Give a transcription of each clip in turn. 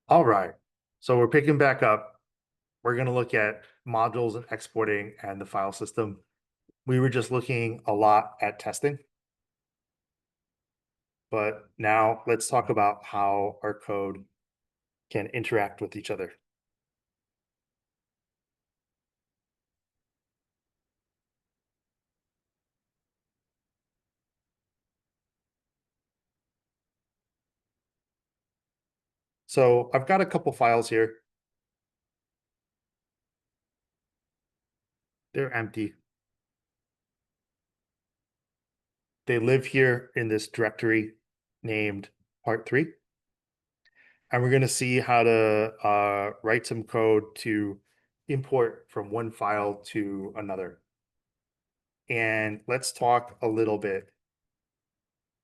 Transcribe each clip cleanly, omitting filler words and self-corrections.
All right. So we're picking back up. We're going to look at modules and exporting and the file system. We were just looking a lot at testing, but now let's talk about how our code can interact with each other. So I've got a couple files here. They're empty. They live here in this directory named part3. And we're going to see how to write some code to import from one file to another. And let's talk a little bit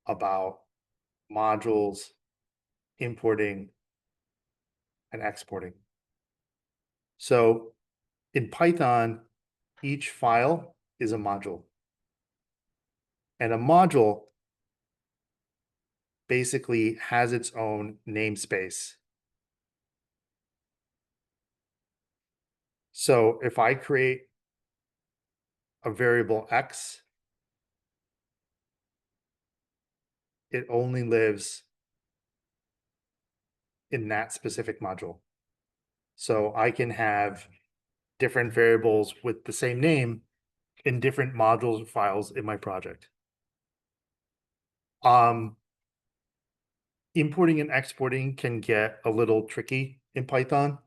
about modules, importing, and exporting. So in Python, each file is a module. And a module basically has its own namespace. So if I create a variable X, it only lives in that specific module. So I can have different variables with the same name in different modules or files in my project. Importing and exporting can get a little tricky in Python.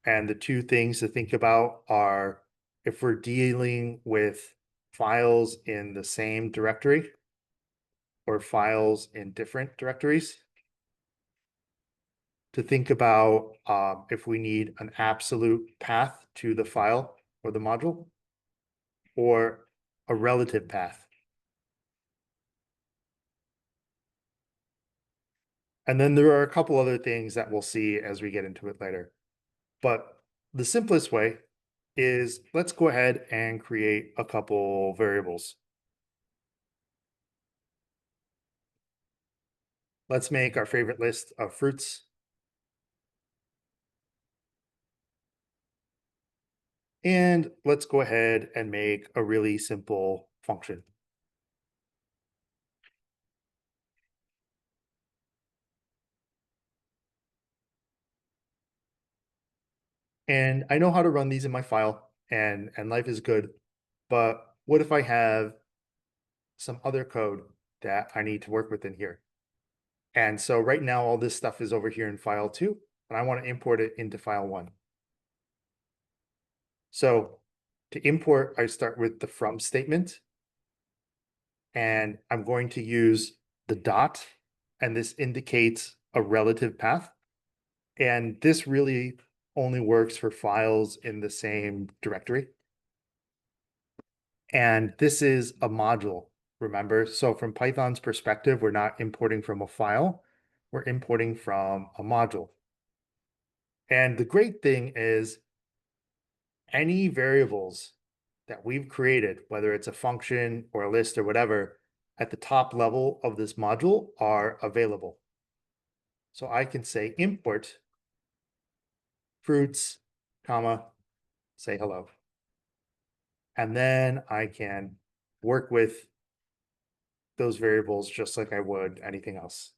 And the two things to think about are if we're dealing with files in the same directory or files in different directories, to think about if we need an absolute path to the file or the module or a relative path. And then there are a couple other things that we'll see as we get into it later. But the simplest way is let's go ahead and create a couple variables. Let's make our favorite list of fruits. And let's go ahead and make a really simple function. And I know how to run these in my file and life is good. But what if I have some other code that I need to work with in here? And so right now, all this stuff is over here in file 2, and I want to import it into file 1. So to import, I start with the from statement, and I'm going to use the dot, and this indicates a relative path. And this really only works for files in the same directory. And this is a module, remember? So from Python's perspective, we're not importing from a file, we're importing from a module. And the great thing is any variables that we've created, whether it's a function or a list or whatever, at the top level of this module are available. So I can say import fruits, comma, say hello. And then I can work with those variables just like I would anything else.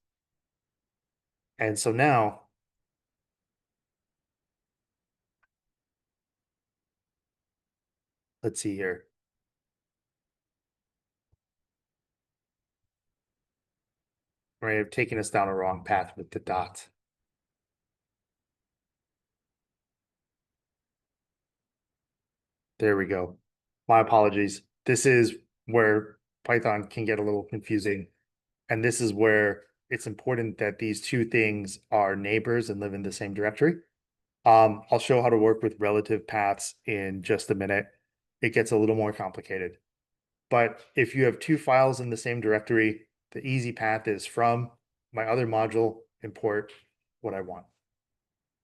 And so now, let's see here. Right, I've taken us down a wrong path with the dot. There we go. My apologies. This is where Python can get a little confusing. And this is where it's important that these two things are neighbors and live in the same directory. I'll show how to work with relative paths in just a minute. It gets a little more complicated. But if you have two files in the same directory, the easy path is from my other module, import what I want,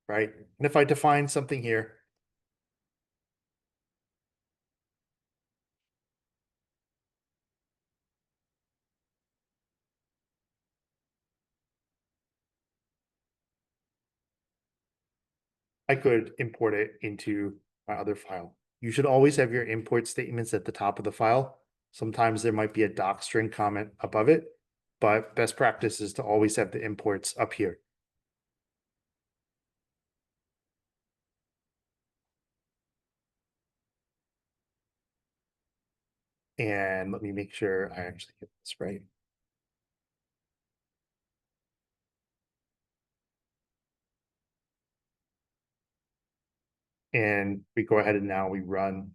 right? And if I define something here, I could import it into my other file. You should always have your import statements at the top of the file. Sometimes there might be a doc string comment above it, but best practice is to always have the imports up here. And let me make sure I actually get this right. And we go ahead and now we run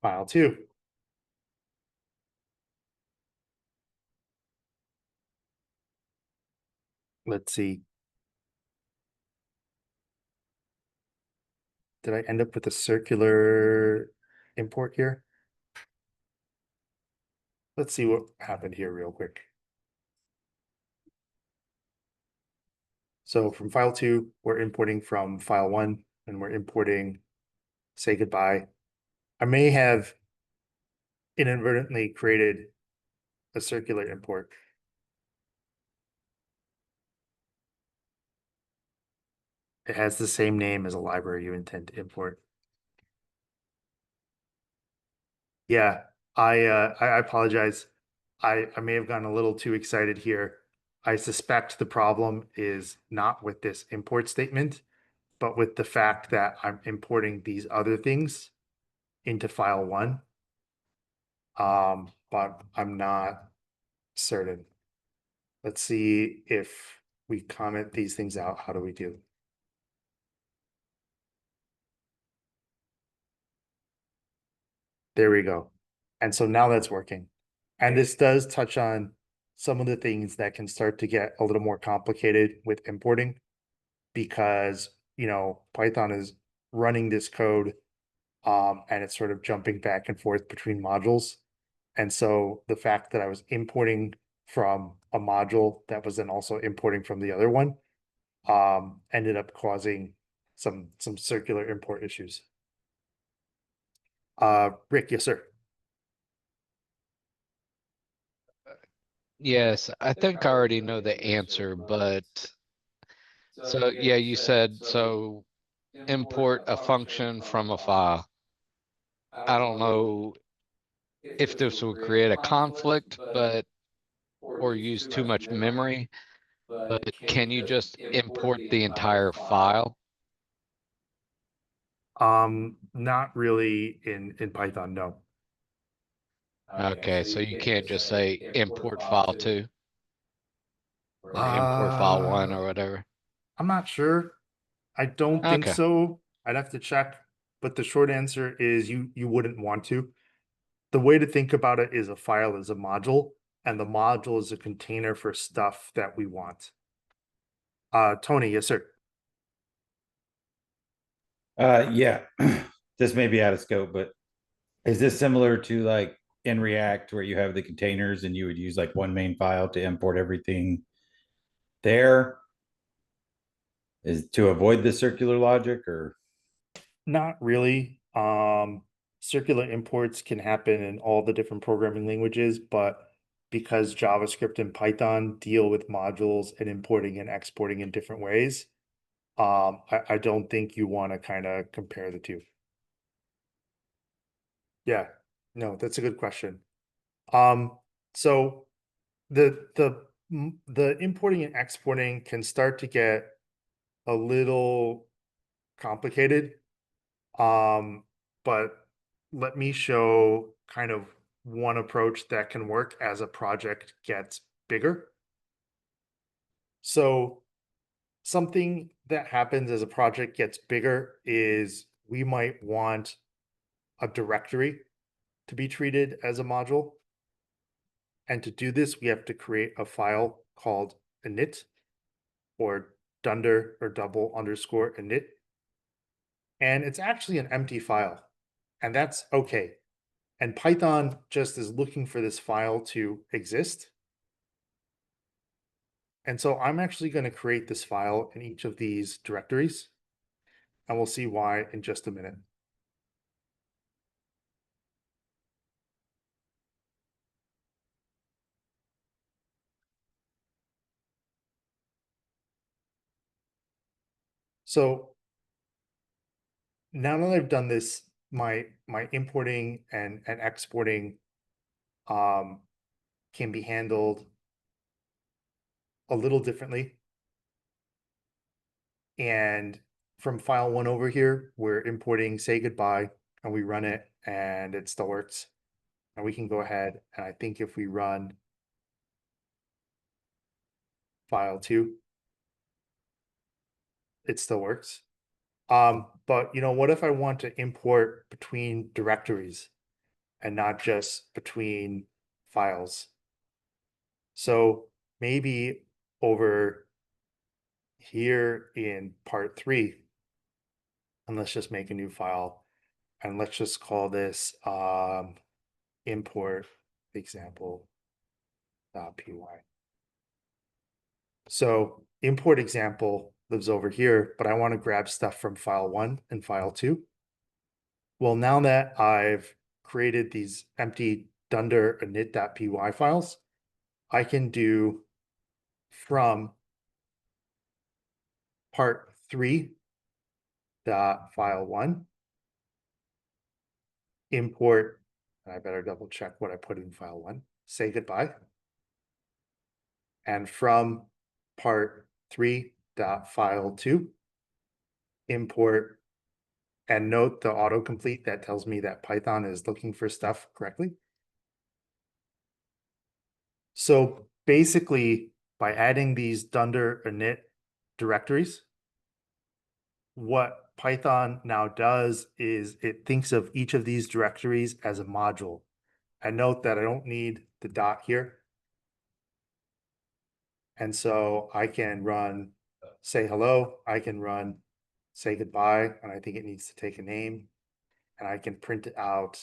file two. Let's see. Did I end up with a circular import here? Let's see what happened here real quick. So from file two, we're importing from file one, and we're importing say goodbye. I may have inadvertently created a circular import. It has the same name as a library you intend to import. Yeah, I apologize. I may have gotten a little too excited here. I suspect the problem is not with this import statement, but with the fact that I'm importing these other things into file one. But I'm not certain. Let's see if we comment these things out. How do we do? There we go. And so now that's working. And this does touch on some of the things that can start to get a little more complicated with importing because, Python is running this code and it's sort of jumping back and forth between modules. And so the fact that I was importing from a module that was then also importing from the other one ended up causing some circular import issues. Rick, yes, sir. Yes, I think I already know the answer, but so yeah, you said so import a function from a file. I don't know if this will create a conflict, but or use too much memory, but can you just import the entire file? Not really in Python, no. Okay, so you can't just say import file two or import file one Uh, or whatever. I'm not sure. I don't think Okay. so. I'd have to check, but the short answer is you wouldn't want to. The way to think about it is a file is a module, and the module is a container for stuff that we want. Tony, yes, sir. Yeah, this may be out of scope, but is this similar to like in React where you have the containers and you would use like one main file to import everything there? Is to avoid the circular logic or Not really. Circular imports can happen in all the different programming languages, but because JavaScript and Python deal with modules and importing and exporting in different ways, I don't think you want to kind of compare the two. Yeah, no, that's a good question. Um, so the importing and exporting can start to get a little complicated. But let me show kind of one approach that can work as a project gets bigger. So something that happens as a project gets bigger is we might want a directory to be treated as a module. And to do this, we have to create a file called init or dunder or double underscore init. And it's actually an empty file, and that's okay. And Python just is looking for this file to exist. And so I'm actually going to create this file in each of these directories, and we'll see why in just a minute. So now that I've done this, my importing and exporting can be handled a little differently. And from file one over here, we're importing say goodbye and we run it and it still works. And we can go ahead and I think if we run file two, it still works. But you know, what if I want to import between directories and not just between files? So maybe over here in part three, and let's just make a new file and let's just call this import example.py. So import example lives over here, but I want to grab stuff from file one and file two. Well, now that I've created these empty dunder init.py files, I can do from part three dot file one import, and I better double check what I put in file one, say goodbye. And from part three dot file two import, and note the autocomplete that tells me that Python is looking for stuff correctly. So basically, by adding these dunder init directories, what Python now does is it thinks of each of these directories as a module. And note that I don't need the dot here. And so I can run say hello, I can run say goodbye, and I think it needs to take a name, and I can print out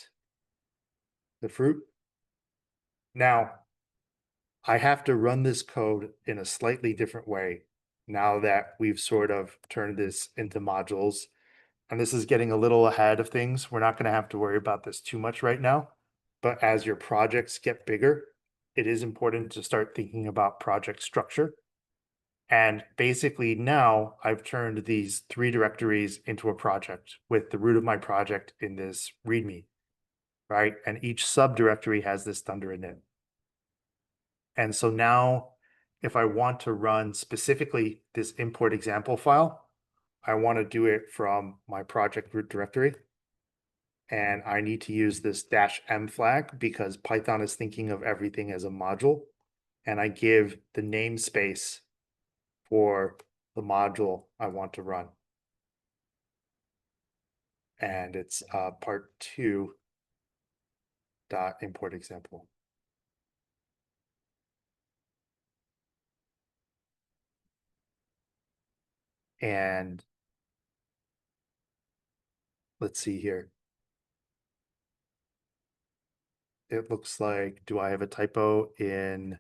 the fruit. Now, I have to run this code in a slightly different way now that we've sort of turned this into modules. And this is getting a little ahead of things. We're not going to have to worry about this too much right now. But as your projects get bigger, it is important to start thinking about project structure. And basically now I've turned these three directories into a project with the root of my project in this README, right? And each subdirectory has this dunder init. And so now if I want to run specifically this import example file, I want to do it from my project root directory. And I need to use this -m flag because Python is thinking of everything as a module. And I give the namespace for the module I want to run. And it's part two dot import example. And let's see here. It looks like, do I have a typo in?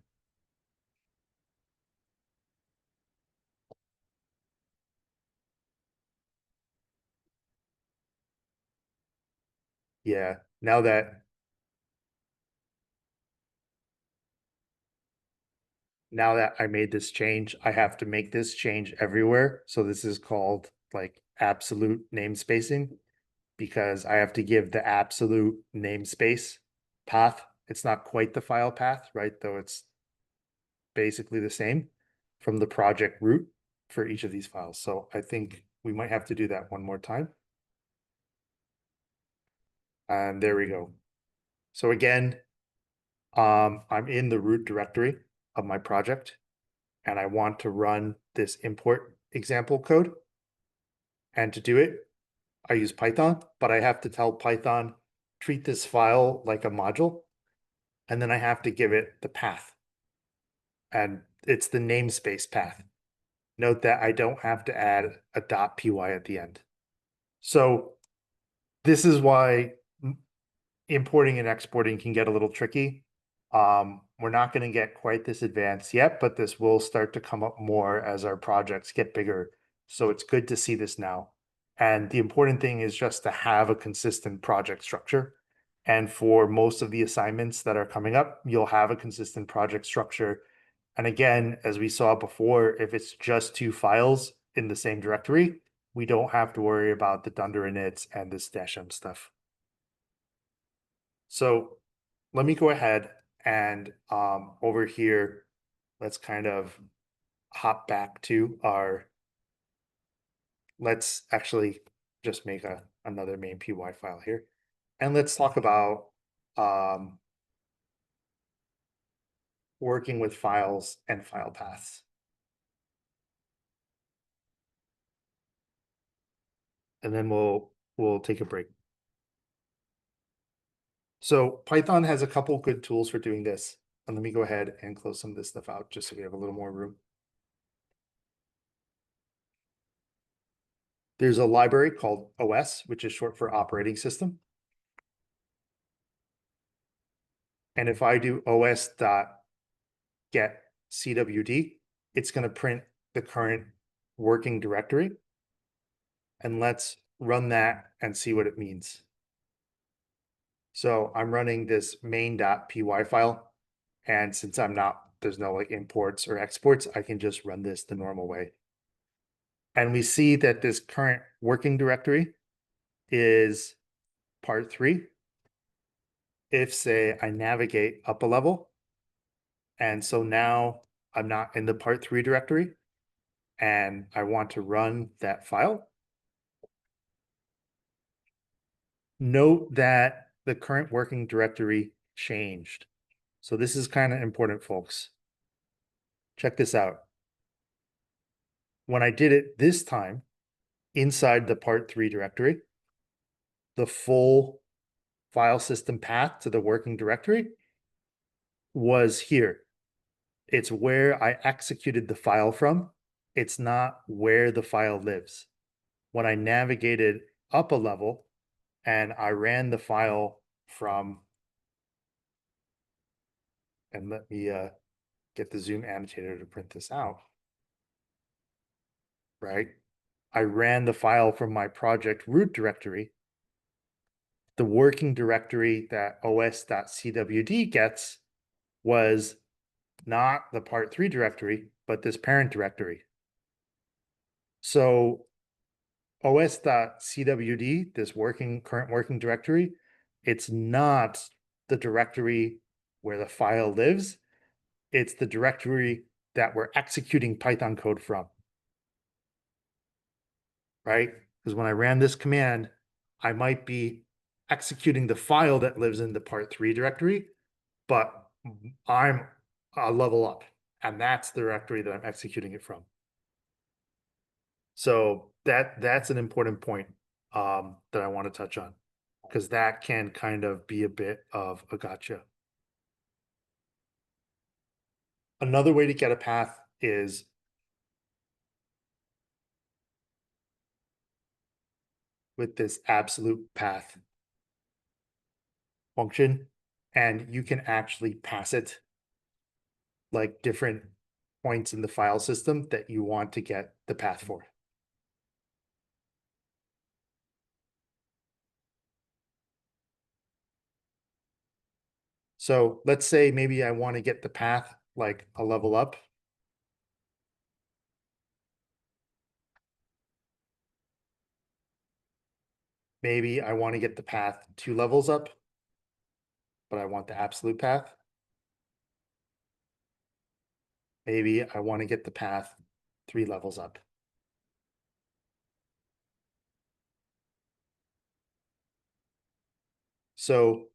Yeah, now that I made this change, I have to make this change everywhere. So this is called like absolute namespacing because I have to give the absolute namespace path. It's not quite the file path, right? Though it's basically the same from the project root for each of these files. So I think we might have to do that one more time. And there we go. So again, I'm in the root directory of my project and I want to run this import example code. And to do it, I use Python, but I have to tell Python, treat this file like a module. And then I have to give it the path. And it's the namespace path. Note that I don't have to add a .py at the end. So this is why importing and exporting can get a little tricky. We're not going to get quite this advanced yet, but this will start to come up more as our projects get bigger. So it's good to see this now. And the important thing is just to have a consistent project structure. And for most of the assignments that are coming up, you'll have a consistent project structure. And again, as we saw before, if it's just two files in the same directory, we don't have to worry about the dunder inits and the stash m stuff. So let me go ahead and over here, let's kind of hop back to our, let's actually just make another main py file here. And let's talk about working with files and file paths. And then we'll take a break. So Python has a couple good tools for doing this. And let me go ahead and close some of this stuff out just so we have a little more room. There's a library called OS, which is short for operating system. And if I do os.get cwd, it's going to print the current working directory. And let's run that and see what it means. So I'm running this main.py file. And since there's no like imports or exports, I can just run this the normal way. And we see that this current working directory is part 3. If, say, I navigate up a level, and so now I'm not in the part 3 directory, and I want to run that file, note that the current working directory changed. So this is kind of important, folks. Check this out. When I did it this time, inside the part 3 directory, the full file system path to the working directory was here. It's where I executed the file from. It's not where the file lives. When I navigated up a level and I ran the file from, and let me get the zoom annotator to print this out, right? I ran the file from my project root directory. The working directory that os.cwd gets was not the part 3 directory, but this parent directory. So os.cwd, this current working directory, it's not the directory where the file lives. It's the directory that we're executing Python code from. Right? Because when I ran this command, I might be executing the file that lives in the part 3 directory, but I'm a level up, and that's the directory that I'm executing it from. So that's an important point that I want to touch on, because that can kind of be a bit of a gotcha. Another way to get a path is with this absolute path function, and you can actually pass it like different points in the file system that you want to get the path for. So let's say maybe I want to get the path like a level up. Maybe I want to get the path 2 levels up, but I want the absolute path. Maybe I want to get the path 3 levels up. So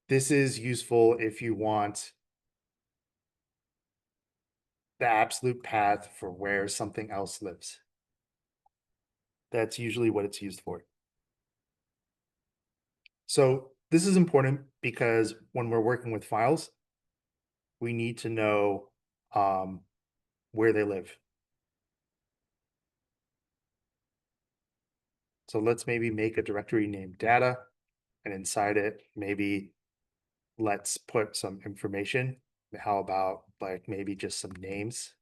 this is useful if you want the absolute path for where something else lives. That's usually what it's used for. So this is important because when we're working with files, we need to know where they live. So let's maybe make a directory named data, and inside it, maybe let's put some information. How about like maybe just some names?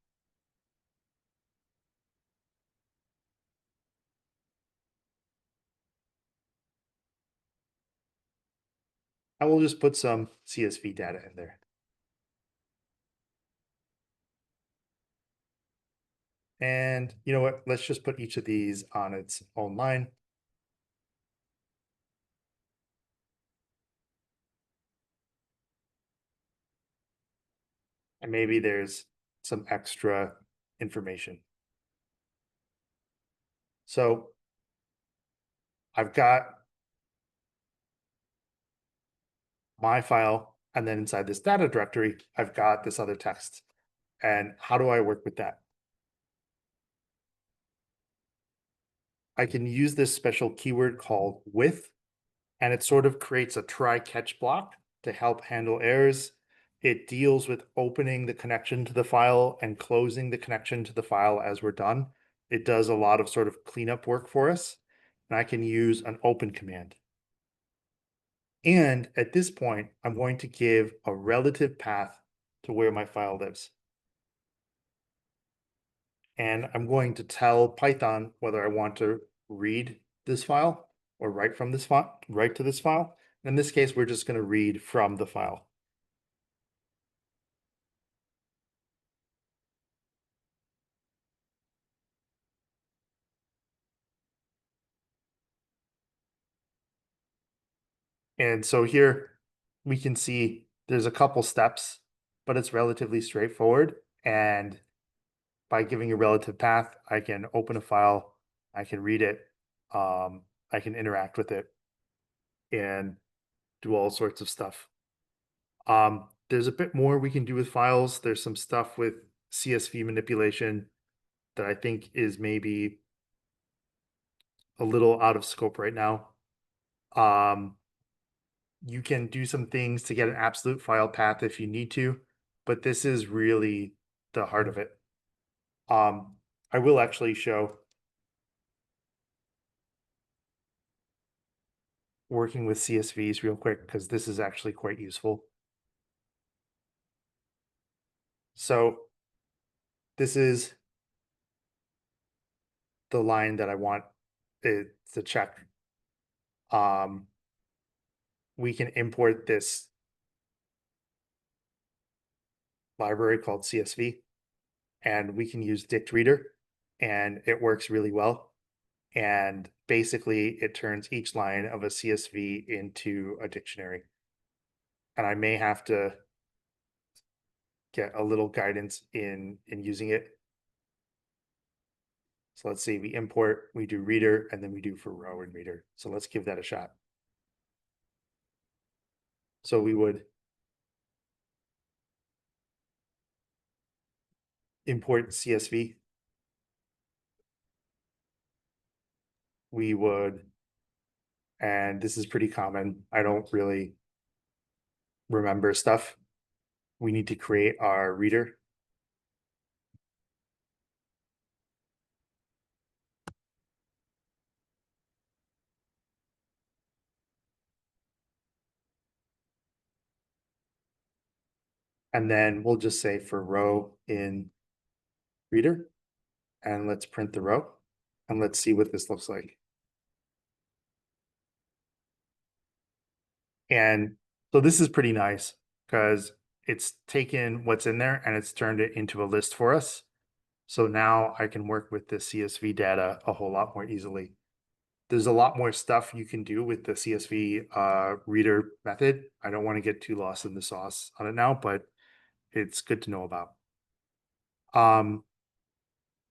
I will just put some CSV data in there. And you know what? Let's just put each of these on its own line. And maybe there's some extra information. So I've got my file, and then inside this data directory, I've got this other text. And how do I work with that? I can use this special keyword called with, and it sort of creates a try catch block to help handle errors. It deals with opening the connection to the file and closing the connection to the file as we're done. It does a lot of sort of cleanup work for us. And I can use an open command. And at this point, I'm going to give a relative path to where my file lives. And I'm going to tell Python whether I want to read this file or write from this file, write to this file. In this case, we're just going to read from the file. And so here we can see there's a couple steps, but it's relatively straightforward. And by giving a relative path, I can open a file, I can read it, I can interact with it and do all sorts of stuff. There's a bit more we can do with files. There's some stuff with CSV manipulation that I think is maybe a little out of scope right now. You can do some things to get an absolute file path if you need to, but this is really the heart of it. I will actually show working with CSVs real quick because this is actually quite useful. So this is the line that I want it to check. We can import this library called CSV, and we can use dict reader, and it works really well. And basically it turns each line of a CSV into a dictionary. And I may have to get a little guidance in using it. So let's see, we import, we do reader, and then we do for row and reader. So let's give that a shot. So we would import CSV. We would, and this is pretty common, I don't really remember stuff. We need to create our reader. And then we'll just say for row in reader, and let's print the row, and let's see what this looks like. And so this is pretty nice because it's taken what's in there and it's turned it into a list for us. So now I can work with the CSV data a whole lot more easily. There's a lot more stuff you can do with the CSV reader method. I don't want to get too lost in the sauce on it now, but it's good to know about.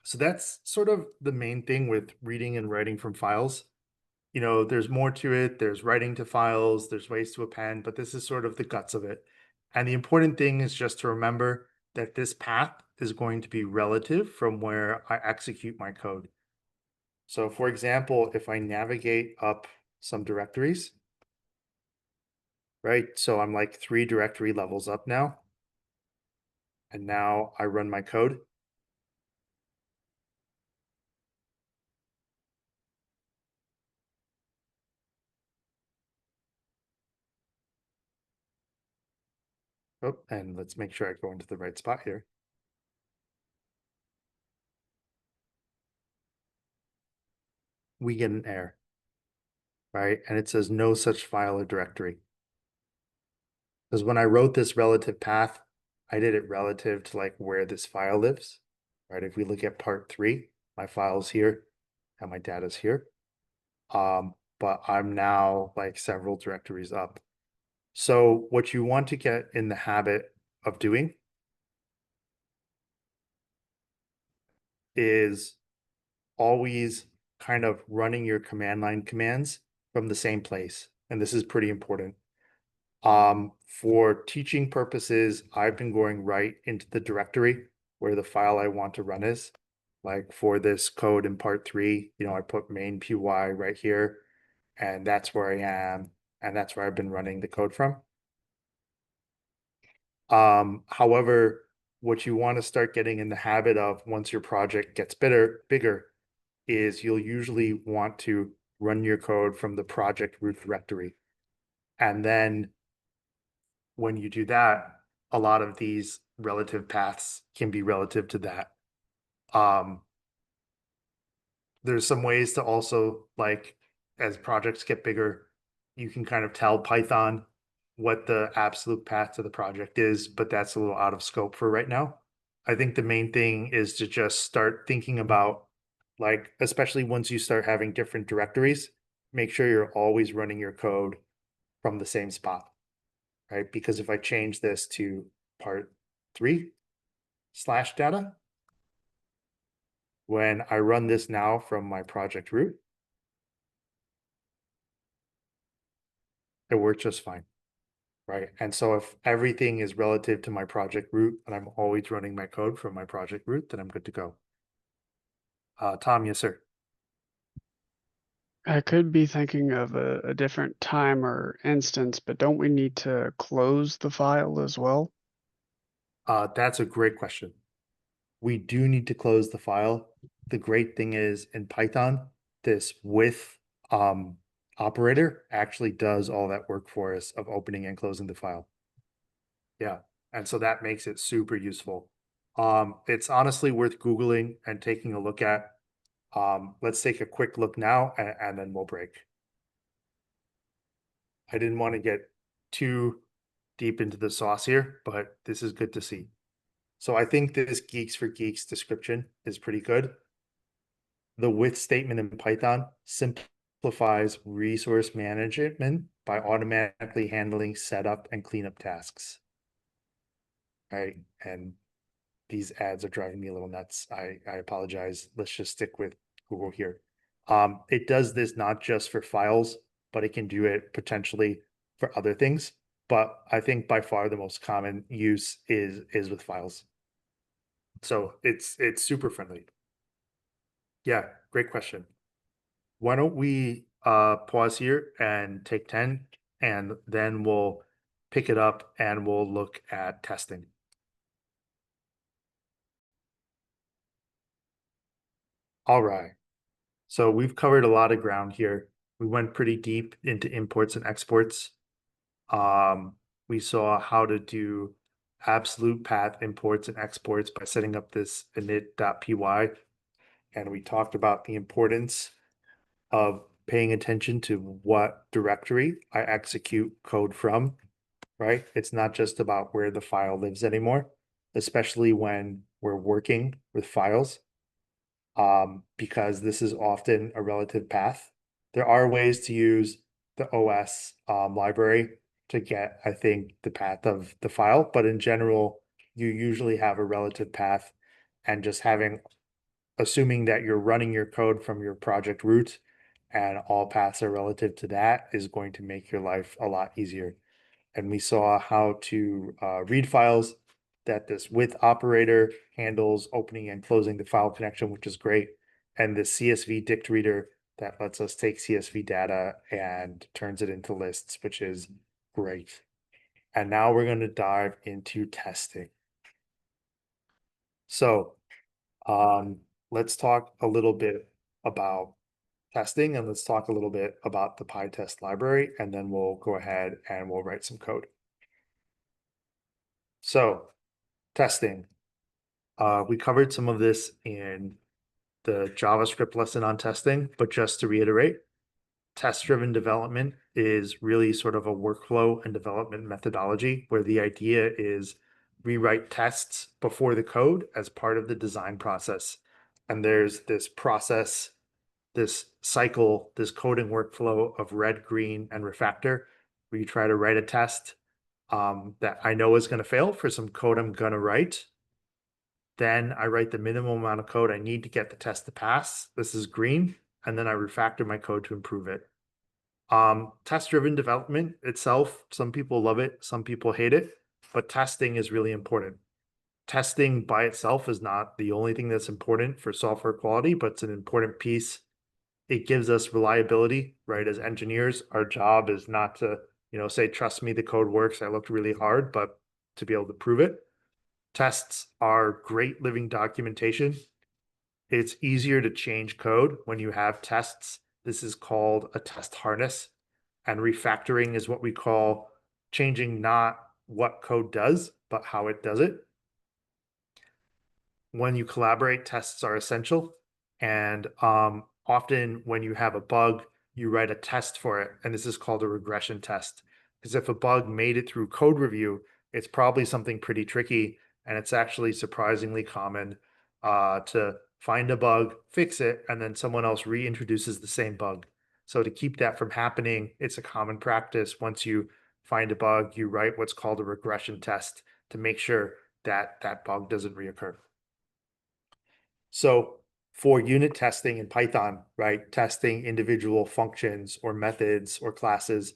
So that's sort of the main thing with reading and writing from files. You know, there's more to it. There's writing to files, there's ways to append, but this is sort of the guts of it. And the important thing is just to remember that this path is going to be relative from where I execute my code. So for example, if I navigate up some directories, right? So I'm like 3 directory levels up now. And now I run my code. Oh, and let's make sure I go into the right spot here. We get an error, right? And it says no such file or directory. Because when I wrote this relative path, I did it relative to like where this file lives. right? If we look at part 3, my file's here and my data's here. But I'm now like several directories up. So what you want to get in the habit of doing is always kind of running your command line commands from the same place. And this is pretty important. For teaching purposes, I've been going right into the directory where the file I want to run is. Like for this code in part 3, I put main py right here, and that's where I am, and that's where I've been running the code from. However, what you want to start getting in the habit of once your project gets bigger, is you'll usually want to run your code from the project root directory. And then when you do that, a lot of these relative paths can be relative to that. There's some ways to also, like, as projects get bigger, you can kind of tell Python what the absolute path to the project is, but that's a little out of scope for right now. I think the main thing is to just start thinking about, like, especially once you start having different directories, make sure you're always running your code from the same spot, right? Because if I change this to part 3/data, when I run this now from my project root, it works just fine, right? And so if everything is relative to my project root and I'm always running my code from my project root, then I'm good to go. Tom, yes, sir. I could be thinking of a different time or instance, but don't we need to close the file as well? That's a great question. We do need to close the file. The great thing is in Python, this with operator actually does all that work for us of opening and closing the file. Yeah, and so that makes it super useful. It's honestly worth Googling and taking a look at. Let's take a quick look now and then we'll break. I didn't want to get too deep into the sauce here, but this is good to see. So I think this Geeks for Geeks description is pretty good. The with statement in Python simplifies resource management by automatically handling setup and cleanup tasks. Right, and these ads are driving me a little nuts. I apologize. Let's just stick with Google here. It does this not just for files, but it can do it potentially for other things. But I think by far the most common use is with files. So it's super friendly. Yeah, great question. Why don't we pause here and take 10, and then we'll pick it up and we'll look at testing. All right. So we've covered a lot of ground here. We went pretty deep into imports and exports. We saw how to do absolute path imports and exports by setting up this init.py. And we talked about the importance of paying attention to what directory I execute code from, right? It's not just about where the file lives anymore, especially when we're working with files. Because this is often a relative path. There are ways to use the OS library to get, I think, the path of the file, but in general, you usually have a relative path, and just assuming that you're running your code from your project root and all paths are relative to that is going to make your life a lot easier. And we saw how to read files, that this with operator handles opening and closing the file connection, which is great. And the CSV dict reader that lets us take CSV data and turns it into lists, which is great. And now we're going to dive into testing. So let's talk a little bit about testing, and let's talk a little bit about the PyTest library, and then we'll go ahead and we'll write some code. So testing. We covered some of this in the JavaScript lesson on testing, but just to reiterate, test-driven development is really sort of a workflow and development methodology where the idea is rewrite tests before the code as part of the design process. And there's this process, this cycle, this coding workflow of red, green, and refactor, where you try to write a test that I know is going to fail for some code I'm going to write. Then I write the minimum amount of code I need to get the test to pass. This is green. And then I refactor my code to improve it. Test-driven development itself, some people love it, some people hate it, but testing is really important. Testing by itself is not the only thing that's important for software quality, but it's an important piece. It gives us reliability, right? As engineers, our job is not to, say, trust me, the code works. I looked really hard, but to be able to prove it. Tests are great living documentation. It's easier to change code when you have tests. This is called a test harness. And refactoring is what we call changing not what code does, but how it does it. When you collaborate, tests are essential. And often when you have a bug, you write a test for it. And this is called a regression test. Because if a bug made it through code review, it's probably something pretty tricky. And it's actually surprisingly common to find a bug, fix it, and then someone else reintroduces the same bug. So to keep that from happening, it's a common practice. Once you find a bug, you write what's called a regression test to make sure that that bug doesn't reoccur. So for unit testing in Python, right, testing individual functions or methods or classes,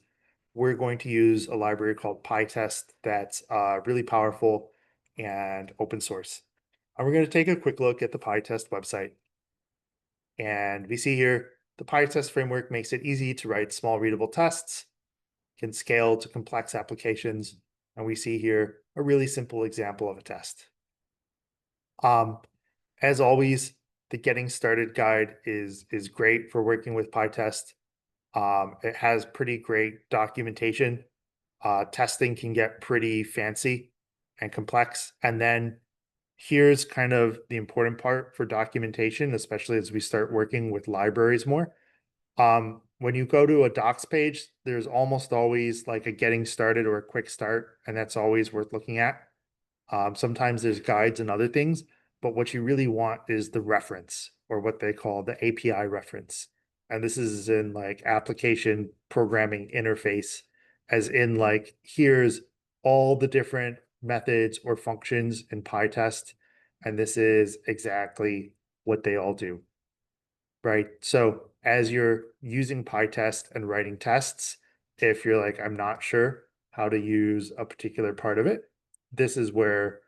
we're going to use a library called PyTest that's really powerful and open source. And we're going to take a quick look at the PyTest website. And we see here, the PyTest framework makes it easy to write small readable tests, can scale to complex applications. And we see here a really simple example of a test. As always, the getting started guide is great for working with PyTest. It has pretty great documentation. Testing can get pretty fancy and complex. And then here's kind of the important part for documentation, especially as we start working with libraries more. When you go to a docs page, there's almost always like a getting started or a quick start, and that's always worth looking at. Sometimes there's guides and other things, but what you really want is the reference, or what they call the API reference. And this is in like application programming interface, as in like, here's all the different methods or functions in PyTest, and this is exactly what they all do, right? So as you're using PyTest and writing tests, if you're like, I'm not sure how to use a particular part of it, this is where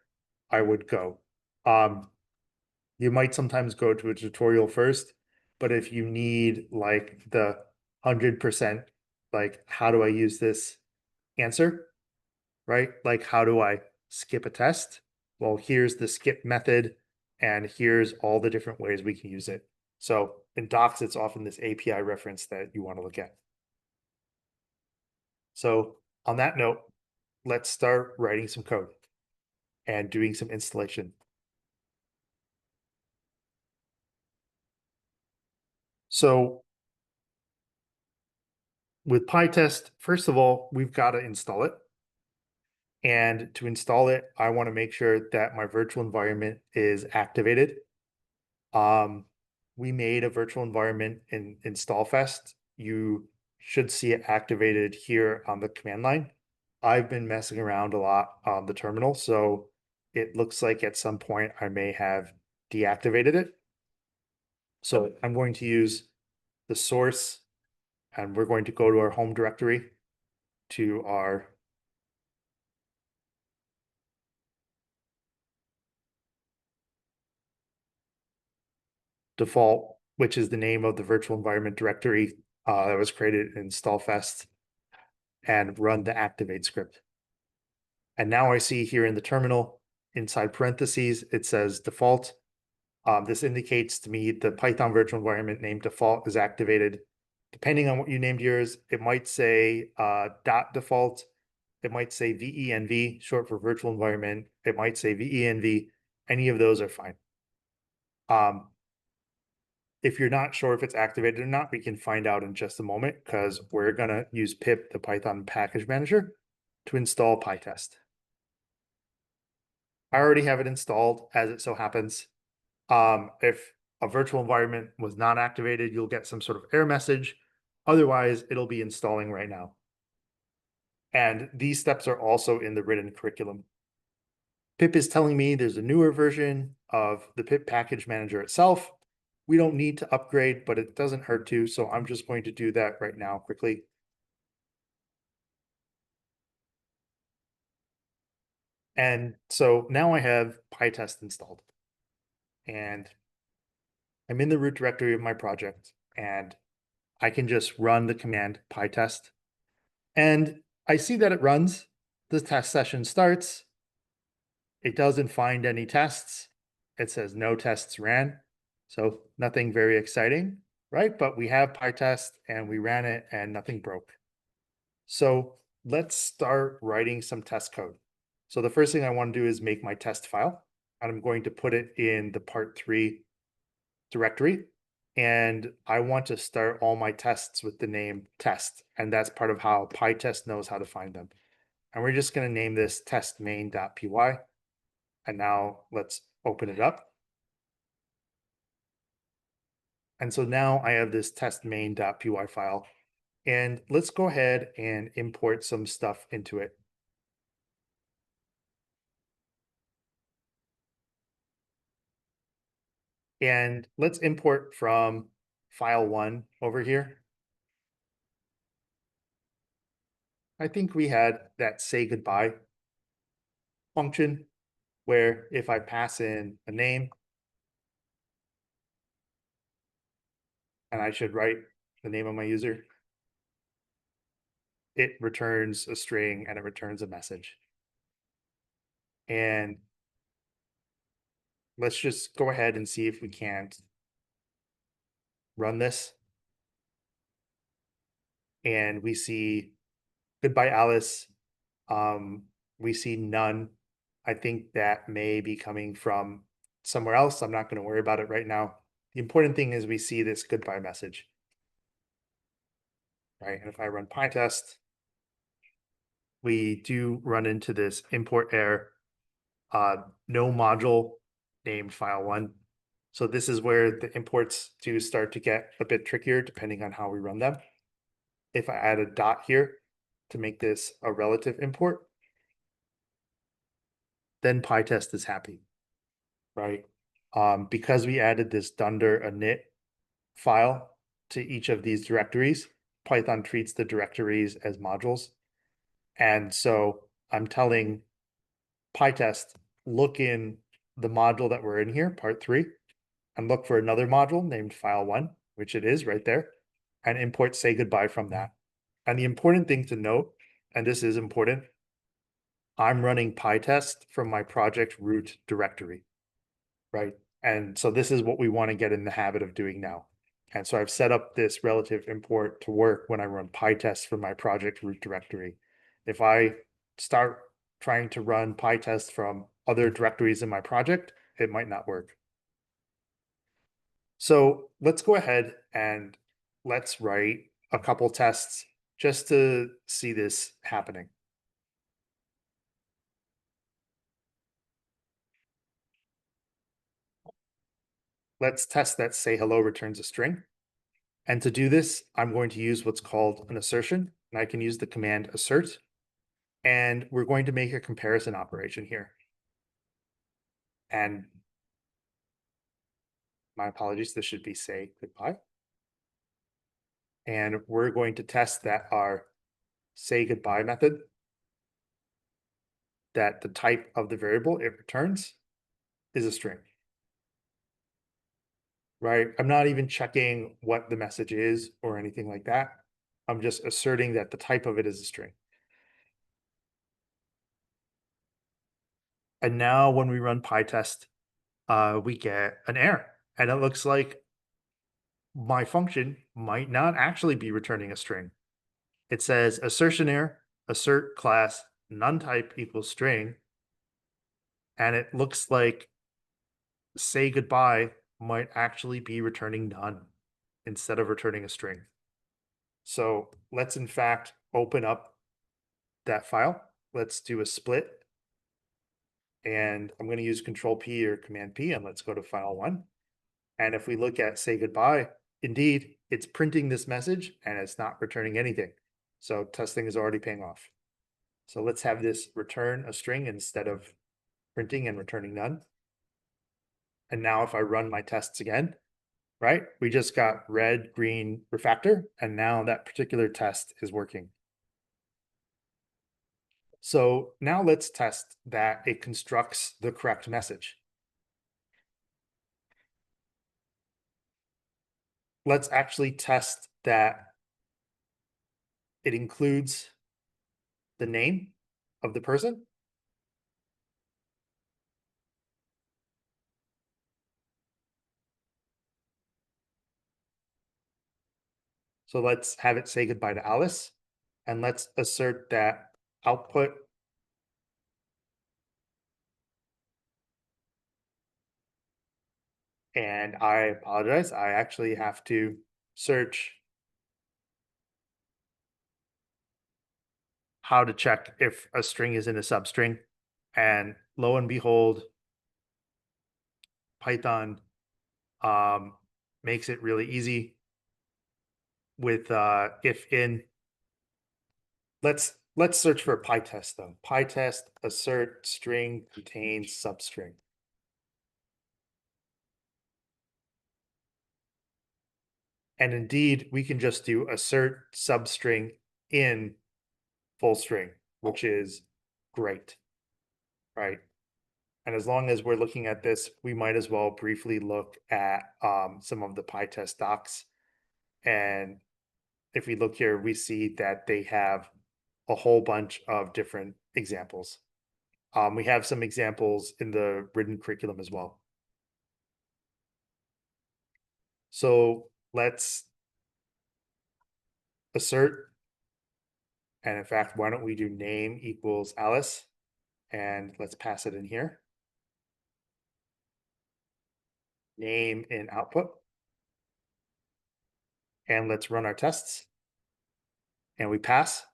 I would go. You might sometimes go to a tutorial first, but if you need like the 100%, like, how do I use this answer, right? Like, how do I skip a test? Well, here's the skip method, and here's all the different ways we can use it. So in docs, it's often this API reference that you want to look at. So on that note, let's start writing some code and doing some installation. So with PyTest, first of all, we've got to install it. And to install it, I want to make sure that my virtual environment is activated. We made a virtual environment in InstallFest. You should see it activated here on the command line. I've been messing around a lot on the terminal, so it looks like at some point I may have deactivated it. So I'm going to use the source, and we're going to go to our home directory, to our default, which is the name of the virtual environment directory that was created in InstallFest, and run the activate script. And now I see here in the terminal, inside parentheses, it says default. This indicates to me the Python virtual environment name default is activated. Depending on what you named yours, it might say dot default. It might say VENV, short for virtual environment. It might say VENV. Any of those are fine. If you're not sure if it's activated or not, we can find out in just a moment, because we're going to use pip, the Python package manager, to install PyTest. I already have it installed as it so happens. If a virtual environment was not activated, you'll get some sort of error message. Otherwise, it'll be installing right now. And these steps are also in the written curriculum. Pip is telling me there's a newer version of the pip package manager itself. We don't need to upgrade, but it doesn't hurt to, so I'm just going to do that right now quickly. And so now I have PyTest installed. And I'm in the root directory of my project, and I can just run the command PyTest. And I see that it runs. The test session starts. It doesn't find any tests. It says no tests ran. So nothing very exciting, right? But we have PyTest and we ran it and nothing broke. So let's start writing some test code. So the first thing I want to do is make my test file, and I'm going to put it in the part3 directory. And I want to start all my tests with the name test. And that's part of how PyTest knows how to find them. And we're just going to name this test main.py. And now let's open it up. And so now I have this test main.py file. And let's go ahead and import some stuff into it. And let's import from file1 over here. I think we had that say goodbye function where if I pass in a name, and I should write the name of my user, it returns a string and it returns a message. And let's just go ahead and see if we can't run this. And we see goodbye, Alice. We see none. I think that may be coming from somewhere else. I'm not going to worry about it right now. The important thing is we see this goodbye message. Right, and if I run PyTest, we do run into this import error, no module named file1. So this is where the imports do start to get a bit trickier depending on how we run them. If I add a dot here to make this a relative import, then PyTest is happy, right? Because we added this dunder init file to each of these directories, Python treats the directories as modules. And so I'm telling PyTest, look in the module that we're in here, part3, and look for another module named file1, which it is right there, and import say goodbye from that. And the important thing to note, and this is important, I'm running PyTest from my project root directory, right? And so this is what we want to get in the habit of doing now. And so I've set up this relative import to work when I run PyTest from my project root directory. If I start trying to run PyTest from other directories in my project, it might not work. So let's go ahead and let's write a couple tests just to see this happening. Let's test that say hello returns a string. And to do this, I'm going to use what's called an assertion, and I can use the command assert. And we're going to make a comparison operation here. And my apologies, this should be say goodbye. And we're going to test that our say goodbye method, that the type of the variable it returns is a string. Right? I'm not even checking what the message is or anything like that. I'm just asserting that the type of it is a string. And now when we run PyTest, we get an error. And it looks like my function might not actually be returning a string. It says assertion error, assert class, none type equals string. And it looks like say goodbye might actually be returning none instead of returning a string. So let's in fact open up that file. Let's do a split. and I'm going to use Control P or Command P, and let's go to file one. And if we look at say goodbye, indeed, it's printing this message and it's not returning anything. So testing is already paying off. So let's have this return a string instead of printing and returning none. And now if I run my tests again, right, we just got red, green refactor, and now that particular test is working. So now let's test that it constructs the correct message. Let's actually test that it includes the name of the person. So let's have it say goodbye to Alice, and let's assert that output and I apologize, I actually have to search how to check if a string is in a substring, and lo and behold, Python makes it really easy with if in. Let's search for PyTest though. PyTest assert string contains substring. And indeed, we can just do assert substring in full string, which is great, right? And as long as we're looking at this, we might as well briefly look at some of the PyTest docs. And if we look here, we see that they have a whole bunch of different examples. We have some examples in the written curriculum as well. So let's assert. And in fact, why don't we do name equals Alice? And let's pass it in here. Name in output. And let's run our tests. And we pass.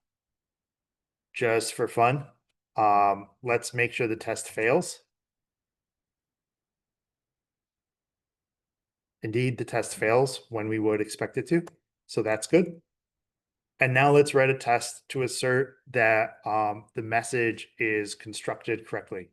Just for fun, let's make sure the test fails. Indeed, the test fails when we would expect it to. So that's good. And now let's write a test to assert that the message is constructed correctly.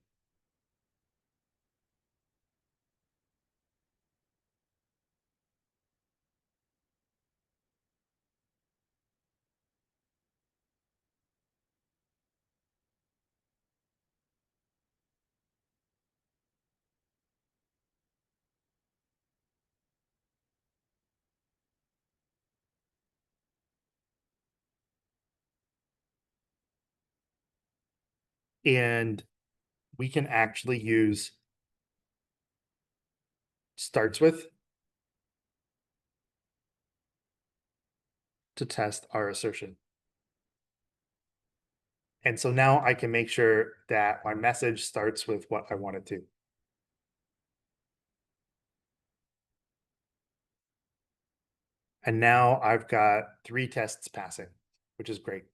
And we can actually use starts with to test our assertion. And so now I can make sure that my message starts with what I want it to. And now I've got 3 tests passing, which is great.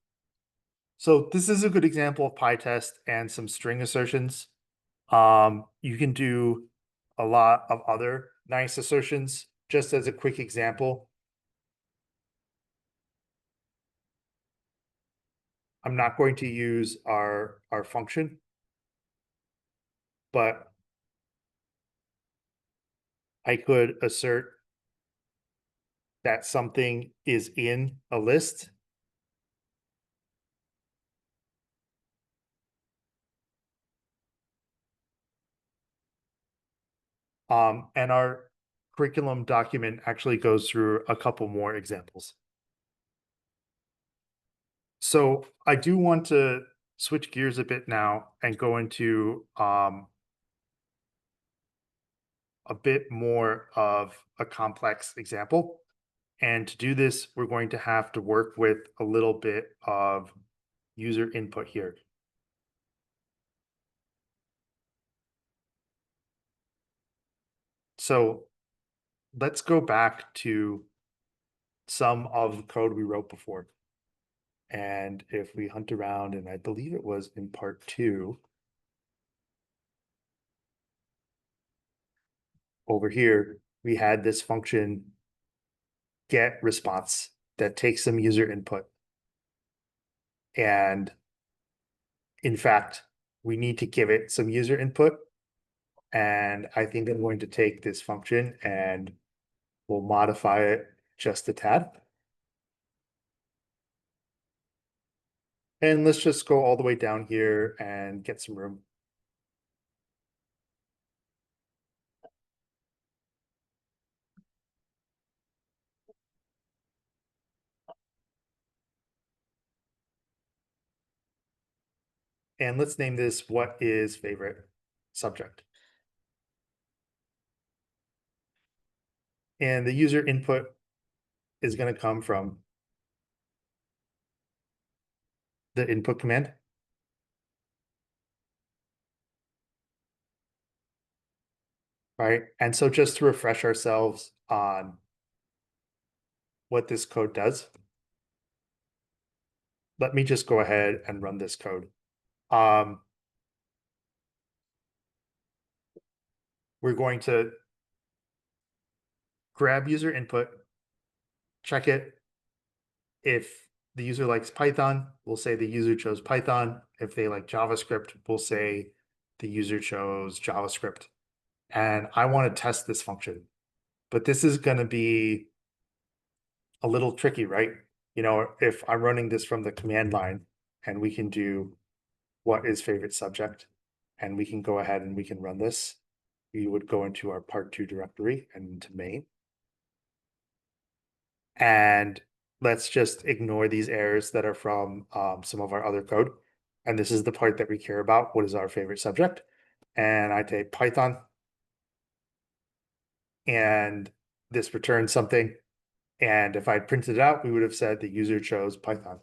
So this is a good example of PyTest and some string assertions. You can do a lot of other nice assertions. Just as a quick example, I'm not going to use our function, but I could assert that something is in a list. And our curriculum document actually goes through a couple more examples. So I do want to switch gears a bit now and go into a bit more of a complex example. And to do this, we're going to have to work with a little bit of user input here. So let's go back to some of the code we wrote before. And if we hunt around, and I believe it was in part 2, over here, we had this function get response that takes some user input. And in fact, we need to give it some user input. And I think I'm going to take this function and we'll modify it just a tad. And let's just go all the way down here and get some room. And let's name this what is favorite subject. And the user input is going to come from the input command. Right. And so just to refresh ourselves on what this code does, let me just go ahead and run this code. We're going to grab user input, check it. If the user likes Python, we'll say the user chose Python. If they like JavaScript, we'll say the user chose JavaScript. And I want to test this function, but this is going to be a little tricky, right? You know, if I'm running this from the command line and we can do what is favorite subject, and we can go ahead and we can run this, we would go into our part2 directory and into main. And let's just ignore these errors that are from some of our other code. And this is the part that we care about. What is our favorite subject? And I type Python. And this returns something. And if I printed it out, we would have said the user chose Python.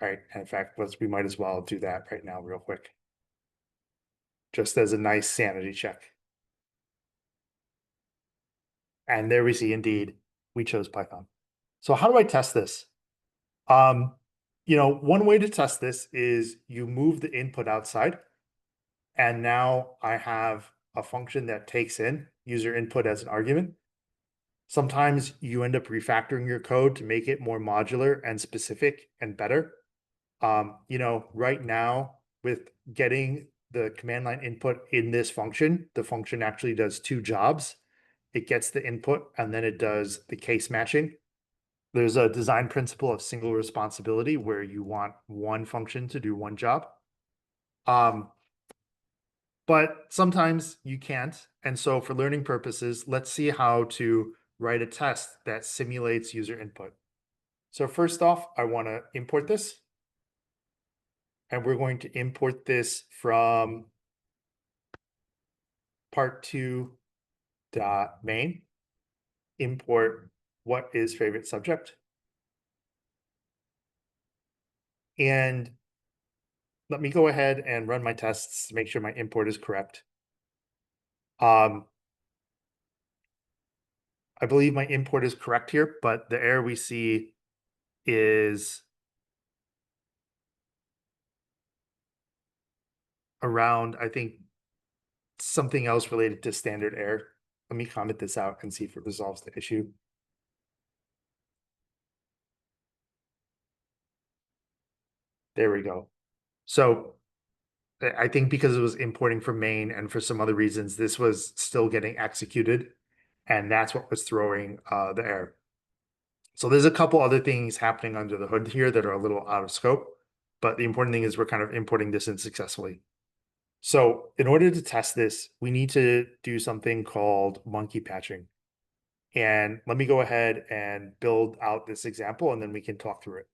Right. And in fact, we might as well do that right now real quick. Just as a nice sanity check. And there we see, indeed, we chose Python. So how do I test this? You know, one way to test this is you move the input outside. And now I have a function that takes in user input as an argument. Sometimes you end up refactoring your code to make it more modular and specific and better. You know, right now with getting the command line input in this function, the function actually does two jobs. It gets the input and then it does the case matching. There's a design principle of single responsibility where you want one function to do one job. But sometimes you can't. And so for learning purposes, let's see how to write a test that simulates user input. So first off, I want to import this. And we're going to import this from part2.main. Import what is favorite subject. And let me go ahead and run my tests to make sure my import is correct. I believe my import is correct here, but the error we see is around, I think, something else related to standard error. Let me comment this out and see if it resolves the issue. There we go. So I think because it was importing from main and for some other reasons, this was still getting executed. And that's what was throwing the error. So there's a couple other things happening under the hood here that are a little out of scope. But the important thing is we're kind of importing this in successfully. So in order to test this, we need to do something called monkey patching. And let me go ahead and build out this example and then we can talk through it.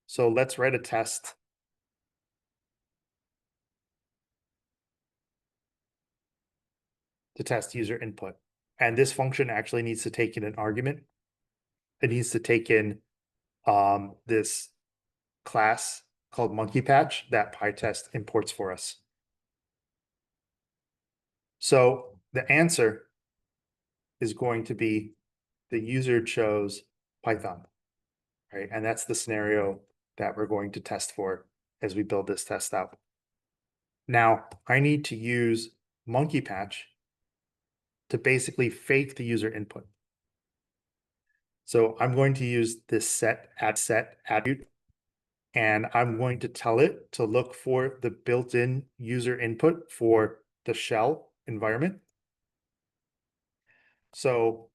So let's write a test to test user input. And this function actually needs to take in an argument. It needs to take in this class called monkey patch that PyTest imports for us. So the answer is going to be the user chose Python, right? And that's the scenario that we're going to test for as we build this test out. Now, I need to use monkey patch to basically fake the user input. So I'm going to use this set attribute, and I'm going to tell it to look for the built-in user input for the shell environment. So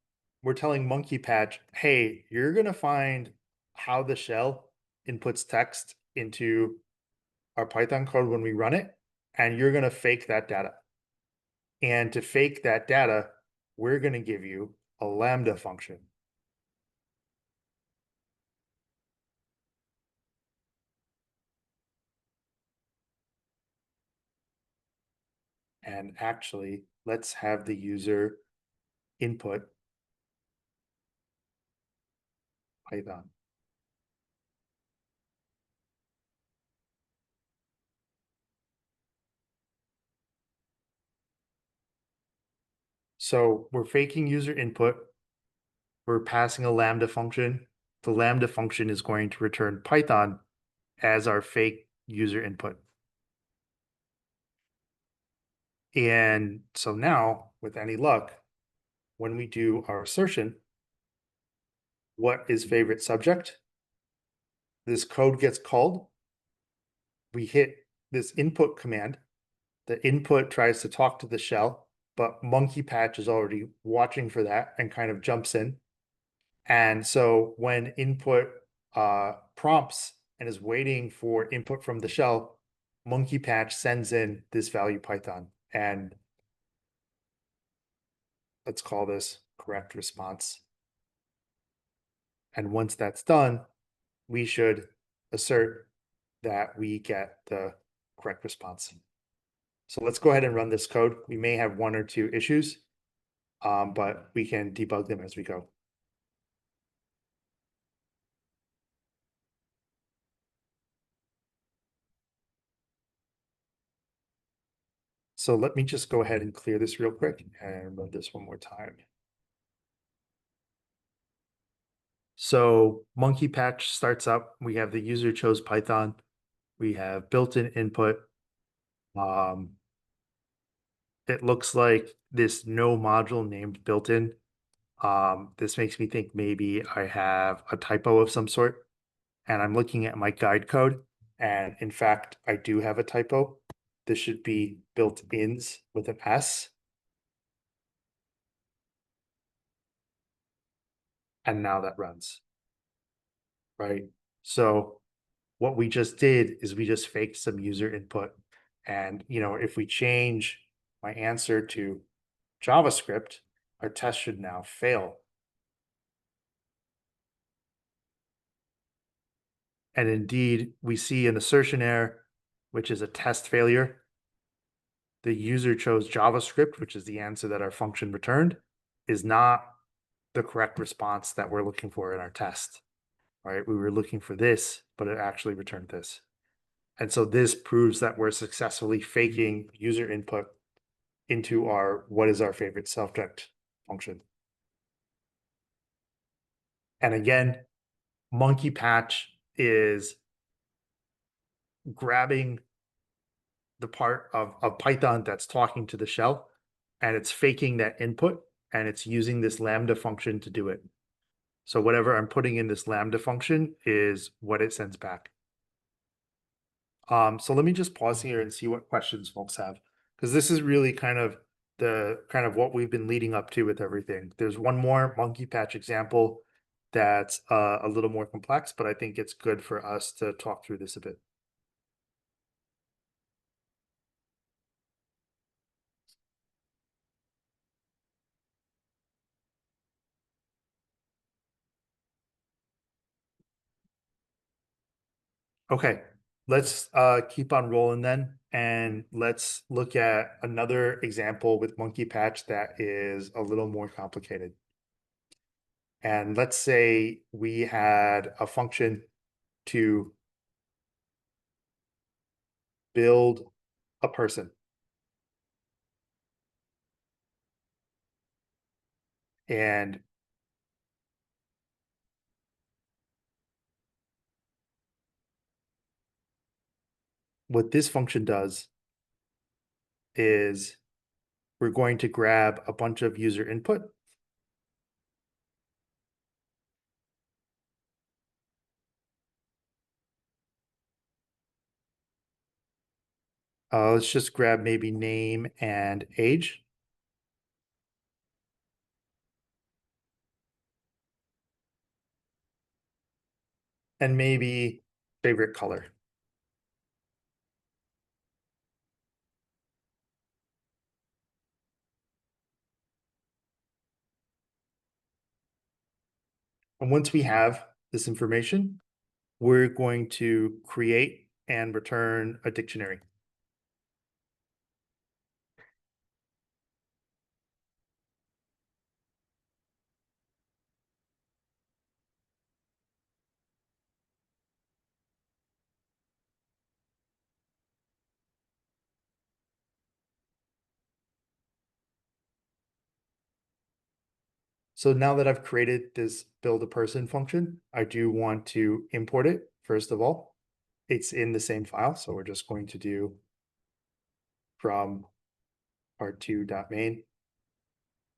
we're telling monkey patch, hey, you're going to find how the shell inputs text into our Python code when we run it, and you're going to fake that data. And to fake that data, we're going to give you a Lambda function. And actually, let's have the user input Python. So we're faking user input. We're passing a Lambda function. The Lambda function is going to return Python as our fake user input. And so now, with any luck, when we do our assertion, what is favorite subject? This code gets called. We hit this input command. The input tries to talk to the shell, but monkey patch is already watching for that and kind of jumps in. And so when input prompts and is waiting for input from the shell, monkey patch sends in this value Python. And let's call this correct response. And once that's done, we should assert that we get the correct response. So let's go ahead and run this code. We may have one or two issues, but we can debug them as we go. So let me just go ahead and clear this real quick and run this one more time. So monkey patch starts up. We have the user chose Python. We have built-in input. It looks like this no module named built-in. This makes me think maybe I have a typo of some sort. And I'm looking at my guide code. And in fact, I do have a typo. This should be built-ins with an S. And now that runs, right? So what we just did is we just faked some user input. And, if we change my answer to JavaScript, our test should now fail. And indeed, we see an assertion error, which is a test failure. The user chose JavaScript, which is the answer that our function returned, is not the correct response that we're looking for in our test, right? We were looking for this, but it actually returned this. And so this proves that we're successfully faking user input into our what is our favorite subject function. And again, monkey patch is grabbing the part of Python that's talking to the shell, and it's faking that input, and it's using this Lambda function to do it. So whatever I'm putting in this Lambda function is what it sends back. So let me just pause here and see what questions folks have, because this is really kind of what we've been leading up to with everything. There's one more monkey patch example that's a little more complex, but I think it's good for us to talk through this a bit. Okay, let's keep on rolling then, and let's look at another example with monkey patch that is a little more complicated. And let's say we had a function to build a person. And what this function does is we're going to grab a bunch of user input. Let's just grab maybe name and age. And maybe favorite color. And once we have this information, we're going to create and return a dictionary. So now that I've created this build a person function, I do want to import it first of all. It's in the same file, so we're just going to do from r2.main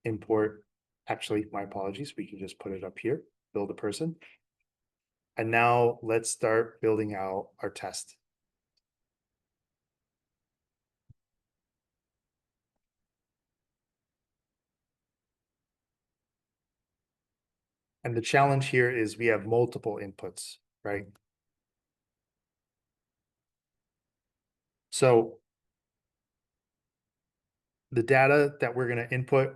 import. Actually, my apologies, we can just put it up here, build a person. And now let's start building out our test. And the challenge here is we have multiple inputs, right? So the data that we're going to input,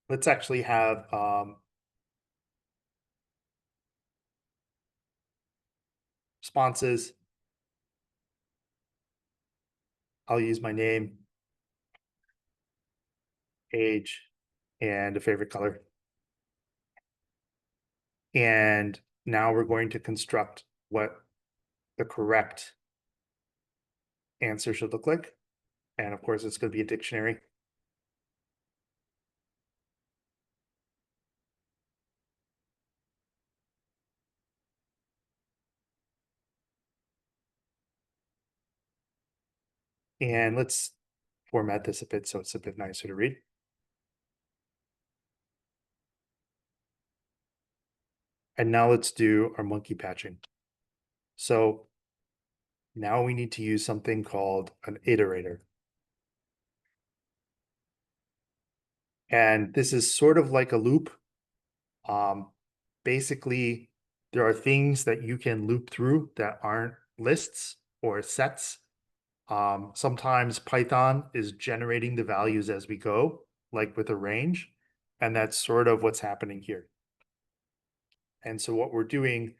let's actually have responses. I'll use my name, age, and a favorite color. And now we're going to construct what the correct answer should look like. And of course, it's going to be a dictionary. And let's format this a bit so it's a bit nicer to read. And now let's do our monkey patching. So now we need to use something called an iterator. And this is sort of like a loop. Basically, there are things that you can loop through that aren't lists or sets. Sometimes Python is generating the values as we go, like with a range, and that's sort of what's happening here. And so what we're doing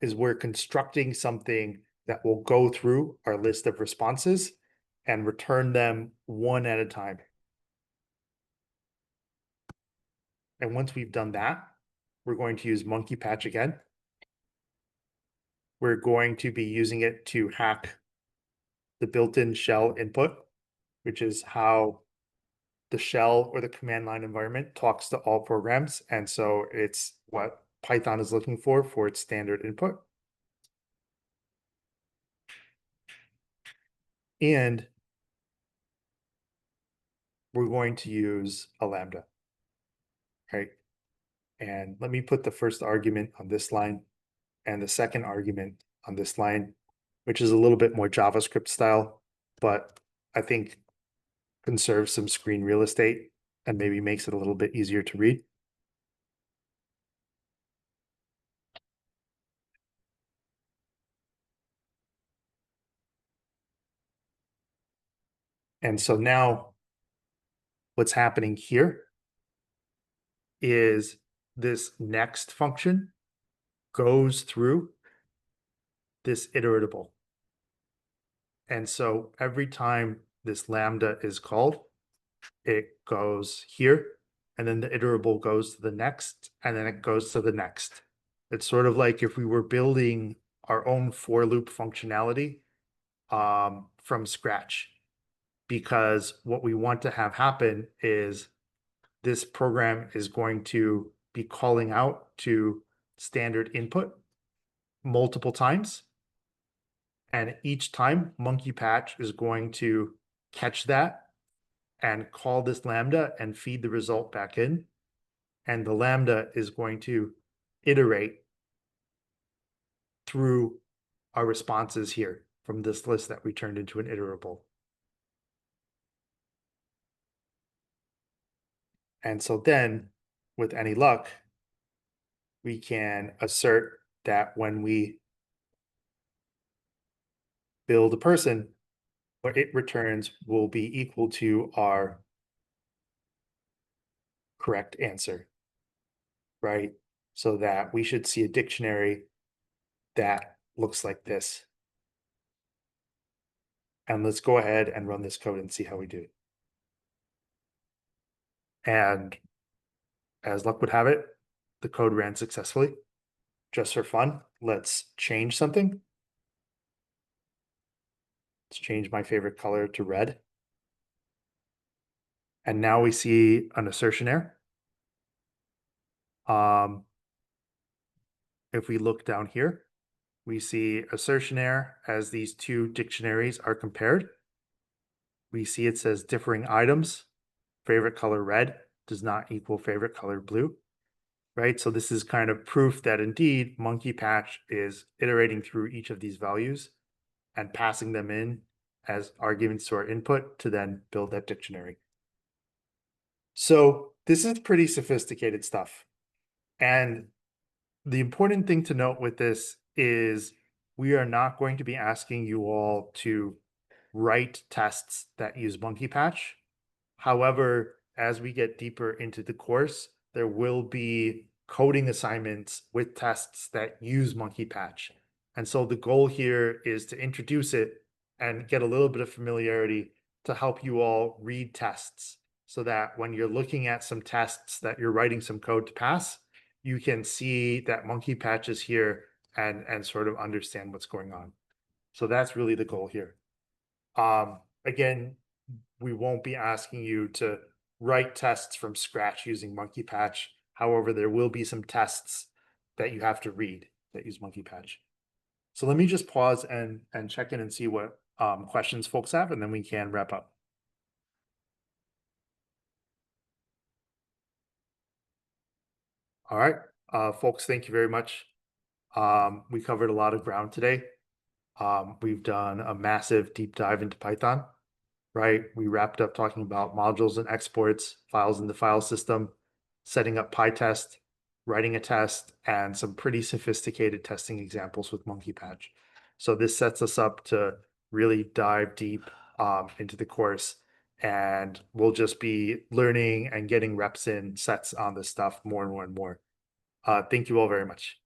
is we're constructing something that will go through our list of responses and return them one at a time. And once we've done that, we're going to use monkey patch again. We're going to be using it to hack the built-in shell input, which is how the shell or the command line environment talks to all programs. And so it's what Python is looking for its standard input. And we're going to use a lambda, right? And let me put the first argument on this line and the second argument on this line, which is a little bit more JavaScript style, but I think conserves some screen real estate and maybe makes it a little bit easier to read. And so now what's happening here is this next function goes through this iteratable. And so every time this lambda is called, it goes here, and then the iterable goes to the next, and then it goes to the next. It's sort of like if we were building our own for loop functionality from scratch, because what we want to have happen is this program is going to be calling out to standard input, multiple times. And each time Monkey Patch is going to catch that and call this lambda and feed the result back in. And the lambda is going to iterate through our responses here from this list that we turned into an iterable. And so then, with any luck, we can assert that when we build a person, what it returns will be equal to our correct answer, right? So that we should see a dictionary that looks like this. And let's go ahead and run this code and see how we do. And as luck would have it, the code ran successfully. Just for fun, let's change something. Let's change my favorite color to red. And now we see an assertion error. If we look down here, we see assertion error as these two dictionaries are compared. We see it says differing items, favorite color red does not equal favorite color blue, right? So this is kind of proof that indeed Monkey Patch is iterating through each of these values and passing them in as arguments to our input to then build that dictionary. So this is pretty sophisticated stuff. And the important thing to note with this is we are not going to be asking you all to write tests that use Monkey Patch. However, as we get deeper into the course, there will be coding assignments with tests that use Monkey Patch. And so the goal here is to introduce it and get a little bit of familiarity to help you all read tests so that when you're looking at some tests that you're writing some code to pass, you can see that Monkey Patch is here and sort of understand what's going on. So that's really the goal here. Again, we won't be asking you to write tests from scratch using Monkey Patch. However, there will be some tests that you have to read that use Monkey Patch. So let me just pause and check in and see what questions folks have, and then we can wrap up. All right, folks, thank you very much. We covered a lot of ground today. We've done a massive deep dive into Python, right? We wrapped up talking about modules and exports, files in the file system, setting up PyTest, writing a test, and some pretty sophisticated testing examples with Monkey Patch. So this sets us up to really dive deep into the course, and we'll just be learning and getting reps in sets on this stuff more and more and more. Thank you all very much.